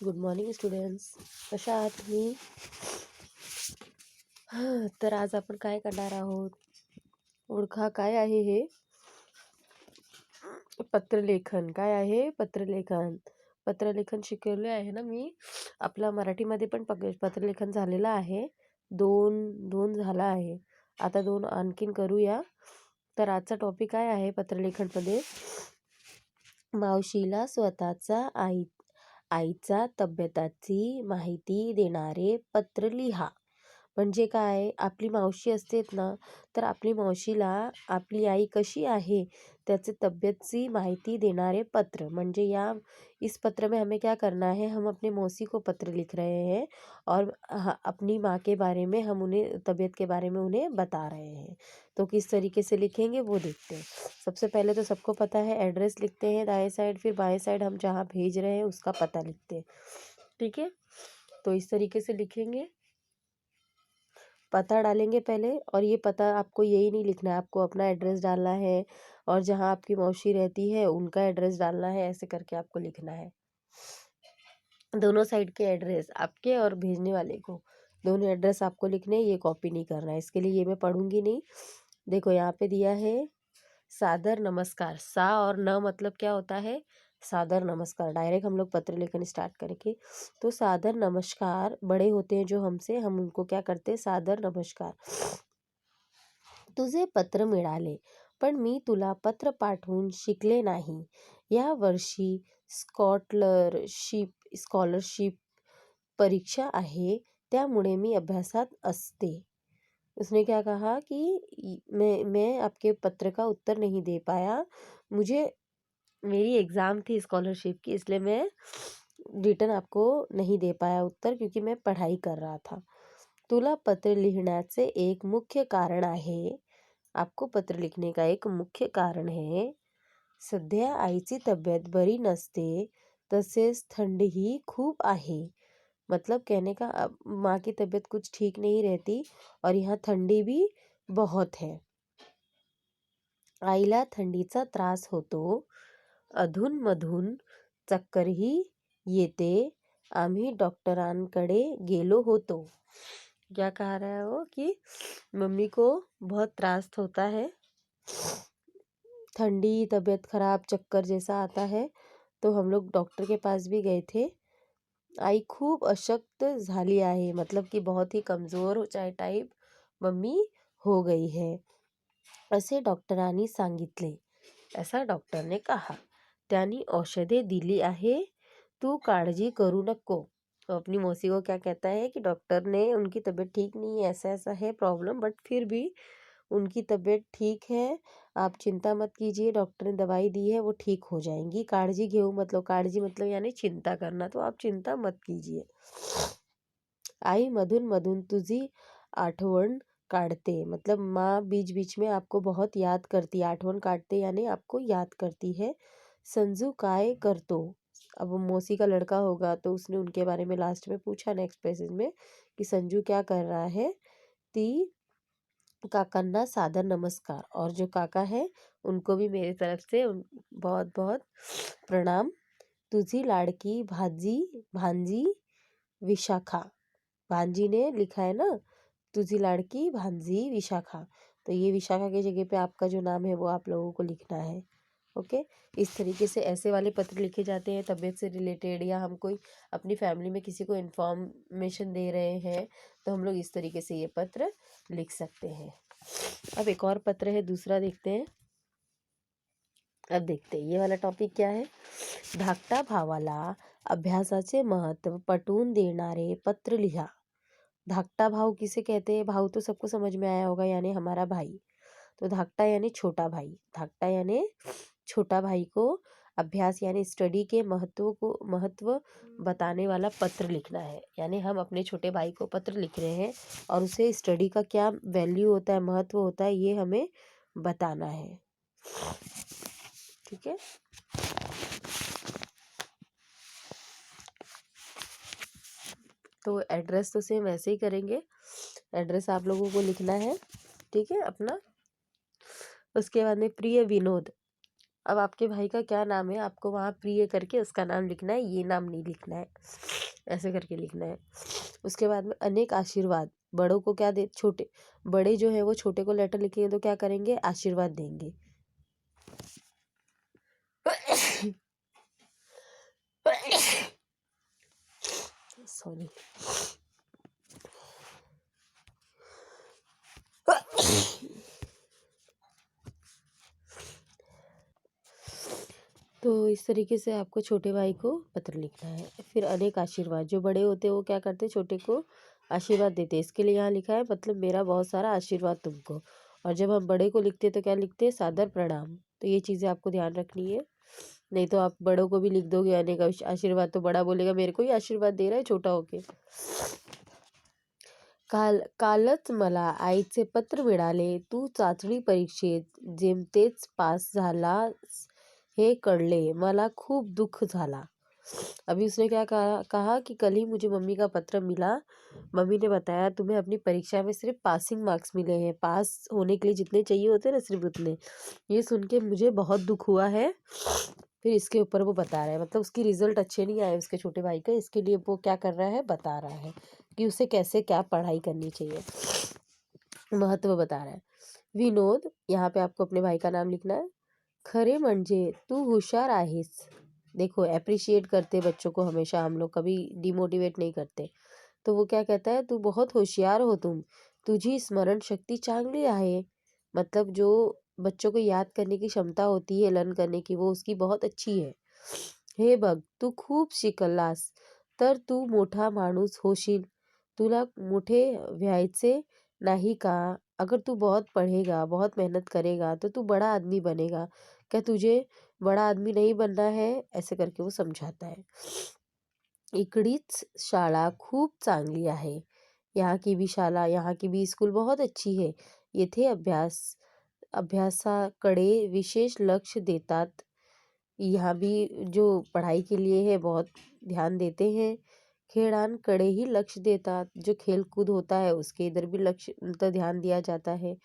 Good morning students. कशा आहात तुम्ही? तर आज आपण काय करणार आहोत? ओळखा काय आहे हे? पत्रलेखन. काय आहे? पत्रलेखन. पत्रलेखन शिकवले आहे ना मी. आपला मराठीमध्ये पण पत्रलेखन झालेलं आहे. दोन झाला आहे. आता 2 आणखीन करूया. तर आजचा टॉपिक काय आहे पत्रलेखनमध्ये? मावशीला स्वतःचा आईचा तब्येताची माहिती देणारे पत्र लिहा. म्हणजे काय, आपली मावशी असते ना, तर आपली मावशीला आपली आई कशी आहे त्याचे तबीयत माहिती देणारे पत्र, म्हणजे इस पत्र में हमें क्या करना है, हम अपने मौसी को पत्र लिख रहे हैं और अपनी माँ के बारे में हम उन्हें तबीयत के बारे में उन्हें बता रहे हैं. तो किस तरीके से लिखेंगे वो देखते हैं. सबसे पहले तो सबको पता है, एड्रेस लिखते हैं दाएं साइड, फिर बाएं साइड हम जहाँ भेज रहे हैं उसका पता लिखते हैं. ठीक है, तो इस तरीके से लिखेंगे. पता डालेंगे पहले, और ये पता आपको यही नहीं लिखना है, आपको अपना एड्रेस डालना है और जहाँ आपकी मौसी रहती है उनका एड्रेस डालना है. ऐसे करके आपको लिखना है. दोनों साइड के एड्रेस, आपके और भेजने वाले को, दोनों एड्रेस आपको लिखने हैं. ये कॉपी नहीं करना है. इसके लिए ये मैं पढ़ूंगी नहीं. देखो यहाँ पे दिया है सादर नमस्कार. सा और न मतलब क्या होता है? सादर नमस्कार. डायरेक्ट हम लोग पत्र लेखन स्टार्ट करेंगे. तो सादर नमस्कार. बड़े होते हैं जो हमसे, हम उनको क्या करते हैं? सादर नमस्कार. तुझे पत्र मिळाले, पण मी तुला पत्र पाठवून शिकले नाही. या वर्षी स्कॉलरशिप परीक्षा आहे, त्यामुळे मी अभ्यासात असते. उसने क्या कहा कि मैं आपके पत्र का उत्तर नहीं दे पाया, मेरी एग्ज़ाम थी स्कॉलरशिप की, इसलिए मैं रिटर्न आपको नहीं दे पाया उत्तर, क्योंकि मैं पढ़ाई कर रहा था. तुला पत्र लिखण्याचे एक मुख्य कारण आहे. आपको पत्र लिखने का एक मुख्य कारण है. सध्या आईची तब्येत बरी नसते, तसेच थंडीही खूप आहे. मतलब कहने का, माँ की तबीयत कुछ ठीक नहीं रहती और यहाँ ठंडी भी बहुत है. आईला थंडीचा त्रास होतो. अधूनमधून चक्करही येते. आम्ही डॉक्टरांकडे गेलो होतो. क्या कह रहा है वो कि मम्मी को बहुत त्रास होता है, ठंडी, तबीयत खराब, चक्कर जैसा आता है. तो हम लोग डॉक्टर के पास भी गए थे. आई खूप अशक्त झाली आहे, मतलब कि बहुत ही कमज़ोर हो जाए टाइप मम्मी हो गई है, असे डॉक्टरांनी सांगितले. ऐसा डॉक्टर ने कहा. त्यांनी औषधे दिली आहे. तू काळजी करू नको. तो अपनी मौसी को क्या कहता है कि डॉक्टर ने, उनकी तबीयत ठीक नहीं है, ऐसा ऐसा है प्रॉब्लम, बट फिर भी उनकी तबीयत ठीक है, आप चिंता मत कीजिए, डॉक्टर ने दवाई दी है, वो ठीक हो जाएंगी. काळजी घेऊ मतलब, काळजी मतलब यानी चिंता करना, तो आप चिंता मत कीजिए. आई मधुन मधुन तुझी आठवण काटते, मतलब माँ बीच बीच में आपको बहुत याद करती है. आठवण काटते यानी आपको याद करती है. संजू काय करतो. अब मौसी का लड़का होगा, तो उसने उनके बारे में लास्ट में पूछा नेक्स्ट पैसेज में कि संजू क्या कर रहा है. ती काकांना सादर नमस्कार. और जो काका है उनको भी मेरी तरफ से बहुत बहुत प्रणाम. तुझी लाड़की भांजी विशाखा. भांजी ने लिखा है ना, तुझी लाड़की भांजी विशाखा, तो ये विशाखा की जगह पे आपका जो नाम है वो आप लोगों को लिखना है. ओके. इस तरीके से ऐसे वाले पत्र लिखे जाते हैं तबीयत से रिलेटेड, या हम कोई अपनी फैमिली में किसी को इन्फॉर्मेशन दे रहे हैं, तो हम लोग इस तरीके से ये पत्र लिख सकते हैं. अब एक और पत्र है, दूसरा देखते हैं. अब देखते हैं ये वाला टॉपिक क्या है. धाकटा भावाला अभ्यासाचे महत्व पटवून देणारे पत्र लिहा. धाकटा भाव किसे कहते हैं? भाव तो सबको समझ में आया होगा, यानी हमारा भाई. तो धाकटा यानी छोटा भाई. धाकटा यानी छोटा भाई को अभ्यास यानी स्टडी के महत्व बताने वाला पत्र लिखना है. यानी हम अपने छोटे भाई को पत्र लिख रहे हैं और उसे स्टडी का क्या वैल्यू होता है, महत्व होता है, ये हमें बताना है. ठीक है. तो एड्रेस तो सेम ऐसे ही करेंगे. एड्रेस आप लोगों को लिखना है, ठीक है, अपना. उसके बाद में प्रिय विनोद. अब आपके भाई का क्या नाम है, आपको वहाँ प्रिय करके उसका नाम लिखना है, ये नाम नहीं लिखना है, ऐसे करके लिखना है। उसके बाद में अनेक आशीर्वाद, बड़ों को क्या दे, छोटे बड़े जो है वो छोटे को लेटर लिखेंगे तो क्या करेंगे, आशीर्वाद देंगे। सॉरी। तो इस तरीके से आपको छोटे भाई को पत्र लिखना है। फिर अनेक आशीर्वाद, जो बड़े होते हैं वो क्या करते हैं, छोटे को आशीर्वाद देते हैं। इसके लिए यहाँ लिखा है मतलब मेरा बहुत सारा आशीर्वाद तुमको। और जब हम बड़े को लिखते हैं तो क्या लिखते हैं, सादर प्रणाम। तो ये चीज़ें आपको ध्यान रखनी है, नहीं तो आप बड़ों को भी लिख दोगे अनेक आशीर्वाद, तो बड़ा बोलेगा मेरे को ही आशीर्वाद दे रहा है छोटा होके। कालच मला आईचे पत्र मिळाले, तू चाचणी परीक्षेत जेमतेच पास झालास हे कळले, मला खूप दुःख झाला। अभी उसने क्या कहा कि कल ही मुझे मम्मी का पत्र मिला, मम्मी ने बताया तुम्हें अपनी परीक्षा में सिर्फ पासिंग मार्क्स मिले हैं, पास होने के लिए जितने चाहिए होते हैं ना सिर्फ उतने। ये सुन के मुझे बहुत दुख हुआ है। फिर इसके ऊपर वो बता रहा है, मतलब उसकी रिजल्ट अच्छे नहीं आए उसके छोटे भाई का, इसके लिए वो क्या कर रहा है, बता रहा है कि उसे कैसे क्या पढ़ाई करनी चाहिए, महत्व बता रहा है। विनोद, यहाँ पे आपको अपने भाई का नाम लिखना है। खरे म्हणजे तू हुशार आहेस। देखो एप्रिशिएट करते बच्चों को हमेशा हम लोग, कभी डिमोटिवेट नहीं करते। तो वो क्या कहता है, तू बहुत होशियार हो तुम, तुझी स्मरण शक्ति चांगली आहे। मतलब जो बच्चों को याद करने की क्षमता होती है, लर्न करने की, वो उसकी बहुत अच्छी है। हे बघ तू खूप शिकलास तर तू मोठा माणूस होशील, तुला मोठे व्हायचे नहीं का? अगर तू बहुत पढ़ेगा, बहुत मेहनत करेगा तो तू बड़ा आदमी बनेगा। क्या तुझे बड़ा आदमी नहीं बनना है, ऐसे करके वो समझाता है। इकडीच शाळा खूप चांगली आहे, यहाँ की भी शाला, यहाँ की भी स्कूल बहुत अच्छी है। येथे अभ्यासाकडे विशेष लक्ष देतात। यहाँ भी जो पढ़ाई के लिए है बहुत ध्यान देते हैं। खेळांकडे ही लक्ष देतात, जो खेल कूद होता है उसके इधर भी लक्ष्य मतलब ध्यान दिया जाता है।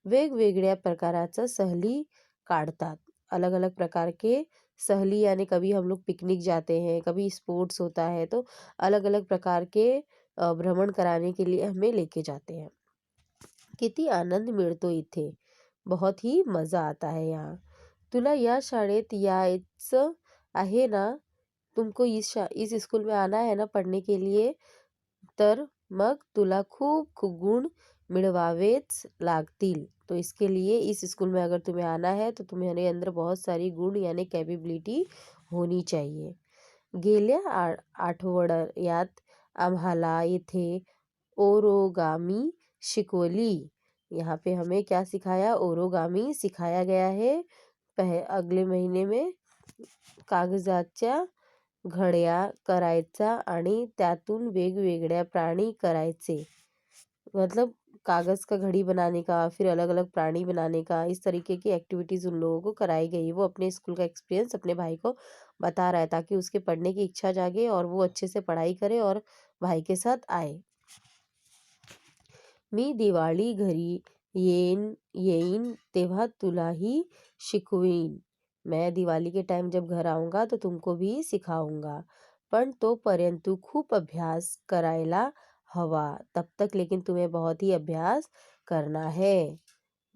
वेगवेगळ्या प्रकाराचा सहली काढतात, अलग अलग प्रकार के सहली, यानी कभी हम लोग पिकनिक जाते हैं, कभी स्पोर्ट्स होता है, तो अलग अलग प्रकार के भ्रमण कराने के लिए हमें लेके जाते हैं। किती आनंद मिळतो इथे, बहुत ही मज़ा आता है यहाँ। तुला या शाळेत यायचं आहे ना, तुमको इस स्कूल में आना है ना पढ़ने के लिए, तर मग तुला खूप गुण मिळवावेच लागतील। तो इसके लिए इस स्कूल में अगर तुम्हें आना है तो तुम्हारे अंदर बहुत सारी गुण यानी कैपेबिलिटी होनी चाहिए। गेल्या आठवड्यात आम्हाला इथे ओरोगामी शिकवली। यहाँ पे हमें क्या सिखाया, ओरोगामी सिखाया गया है। अगले महीने में कागजाच्या घड्या करायचा आणि त्यातून वेगवेगळ्या प्राणी करायचे। मतलब कागज़ का घड़ी बनाने का, फिर अलग अलग प्राणी बनाने का, इस तरीके की एक्टिविटीज़ उन लोगों को कराई गई। वो अपने स्कूल का एक्सपीरियंस अपने भाई को बता रहा है ताकि उसके पढ़ने की इच्छा जागे और वो अच्छे से पढ़ाई करे और भाई के साथ आए। मी दिवाळी घरी येईन तेव्हा तुलाही शिकवीन। मैं दिवाली के टाइम जब घर आऊँगा तो तुमको भी सिखाऊंगा, पण तोपर्यंत तू खूप अभ्यास करायला हवा। तब तक लेकिन तुम्हें बहुत ही अभ्यास करना है।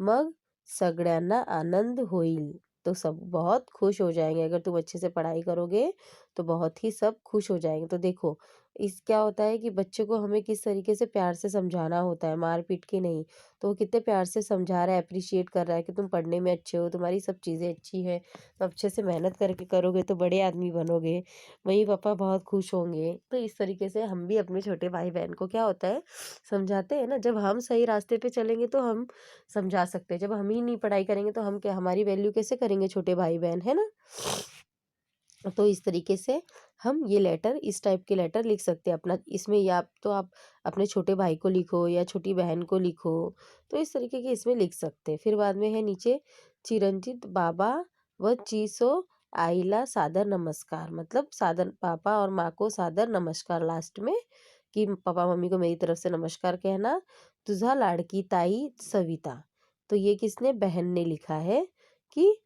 मग सगळ्यांना आनंद होईल, तो सब बहुत खुश हो जाएंगे। अगर तुम अच्छे से पढ़ाई करोगे तो बहुत ही सब खुश हो जाएंगे। तो देखो इस क्या होता है कि बच्चे को हमें किस तरीके से प्यार से समझाना होता है, मार पीट के नहीं। तो वो कितने प्यार से समझा रहा है, अप्रिशिएट कर रहा है कि तुम पढ़ने में अच्छे हो, तुम्हारी सब चीज़ें अच्छी हैं, तो अच्छे से मेहनत करके करोगे तो बड़े आदमी बनोगे, मम्मी पापा बहुत खुश होंगे। तो इस तरीके से हम भी अपने छोटे भाई बहन को क्या होता है, समझाते हैं ना। जब हम सही रास्ते पे चलेंगे तो हम समझा सकते हैं, जब हम ही नहीं पढ़ाई करेंगे तो हम क्या, हमारी वैल्यू कैसे करेंगे छोटे भाई बहन, है ना। तो इस तरीके से हम ये लेटर, इस टाइप के लेटर लिख सकते हैं अपना। इसमें या तो आप अपने छोटे भाई को लिखो या छोटी बहन को लिखो, तो इस तरीके के इसमें लिख सकते हैं। फिर बाद में है नीचे, चिरंजीत बाबा व चीसो आईला सादर नमस्कार, मतलब सादर पापा और माँ को सादर नमस्कार लास्ट में, कि पापा मम्मी को मेरी तरफ से नमस्कार कहना। तुझा लाड़की ताई सविता, तो ये किसने, बहन ने लिखा है कि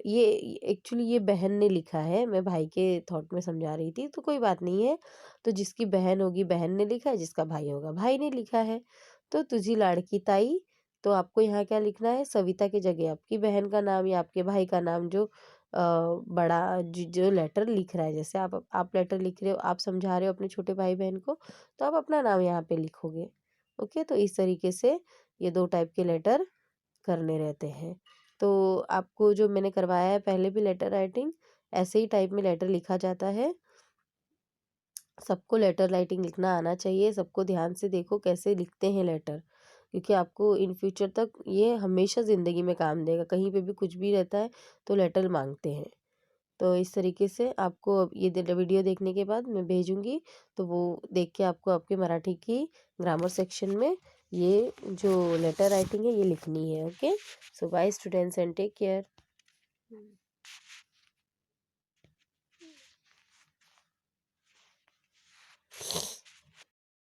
ये एक्चुअली ये बहन ने लिखा है, मैं भाई के थॉट में समझा रही थी, तो कोई बात नहीं है। तो जिसकी बहन होगी बहन ने लिखा है, जिसका भाई होगा भाई ने लिखा है। तो तुझी लाड़की ताई, तो आपको यहाँ क्या लिखना है, सविता की जगह आपकी बहन का नाम या आपके भाई का नाम, जो बड़ा जो लेटर लिख रहा है, जैसे आप लेटर लिख रहे हो, आप समझा रहे हो अपने छोटे भाई बहन को, तो आप अपना नाम यहाँ पे लिखोगे। ओके, तो इस तरीके से ये 2 टाइप के लेटर करने रहते हैं। तो आपको जो मैंने करवाया है पहले भी लेटर राइटिंग, ऐसे ही टाइप में लेटर लिखा जाता है। सबको लेटर राइटिंग लिखना आना चाहिए, सबको ध्यान से देखो कैसे लिखते हैं लेटर, क्योंकि आपको इन फ्यूचर तक ये हमेशा ज़िंदगी में काम देगा। कहीं पे भी कुछ भी रहता है तो लेटर माँगते हैं। तो इस तरीके से आपको अब ये वीडियो देखने के बाद मैं भेजूँगी, तो वो देख के आपको आपके मराठी की ग्रामर सेक्शन में ये जो लेटर राइटिंग है ये लिखनी है। Okay, so bye students and take care.